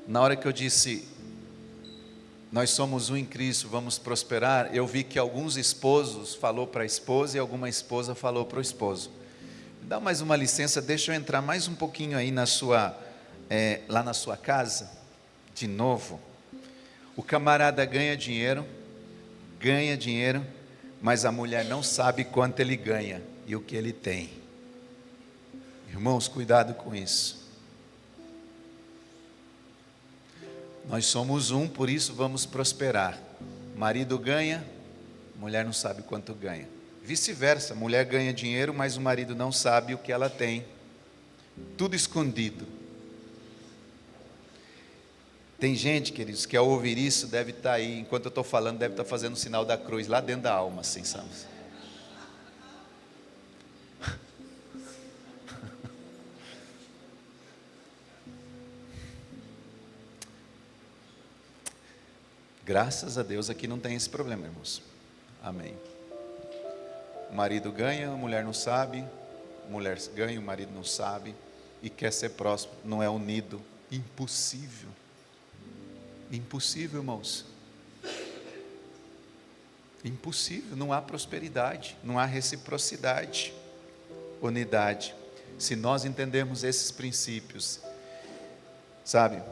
S1: Na hora que eu disse, nós somos um em Cristo, vamos prosperar, eu vi que alguns esposos falou para a esposa e alguma esposa falou para o esposo. Me dá mais uma licença, deixa eu entrar mais um pouquinho aí lá na sua casa, de novo. O camarada ganha dinheiro, mas a mulher não sabe quanto ele ganha e o que ele tem. Irmãos, cuidado com isso. Nós somos um, por isso vamos prosperar. Marido ganha, mulher não sabe quanto ganha. Vice-versa, mulher ganha dinheiro, mas o marido não sabe o que ela tem. Tudo escondido. Tem gente, queridos, que ao ouvir isso deve estar aí, enquanto eu estou falando, deve estar fazendo o sinal da cruz lá dentro da alma, assim, sabe? Graças a Deus aqui não tem esse problema, irmãos. Amém. O marido ganha, a mulher não sabe. A mulher ganha, o marido não sabe. E quer ser próximo, não é unido. Impossível. Impossível, irmãos. Impossível, não há prosperidade, não há reciprocidade, unidade. Se nós entendermos esses princípios, sabe,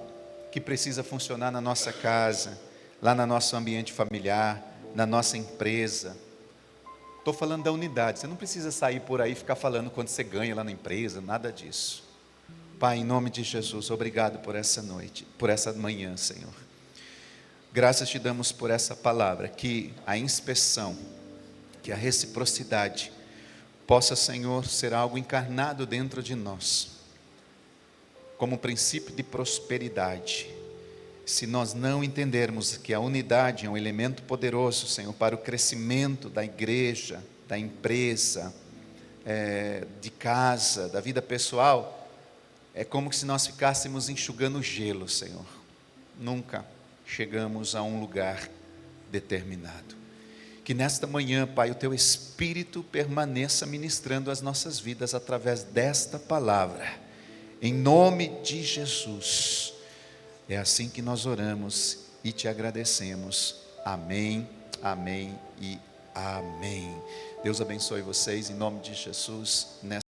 S1: que precisa funcionar na nossa casa, lá no nosso ambiente familiar, na nossa empresa. Estou falando da unidade, você não precisa sair por aí e ficar falando quanto você ganha lá na empresa, nada disso. Pai, em nome de Jesus, obrigado por essa noite, por essa manhã, Senhor. Graças te damos por essa palavra, que a inspeção, que a reciprocidade possa, Senhor, ser algo encarnado dentro de nós, como princípio de prosperidade. Se nós não entendermos que a unidade é um elemento poderoso, Senhor, para o crescimento da igreja, da empresa, de casa, da vida pessoal, é como se nós ficássemos enxugando gelo, Senhor. Nunca chegamos a um lugar determinado. Que nesta manhã, Pai, o Teu Espírito permaneça ministrando as nossas vidas através desta palavra, em nome de Jesus. É assim que nós oramos e te agradecemos. Amém, amém e amém. Deus abençoe vocês em nome de Jesus.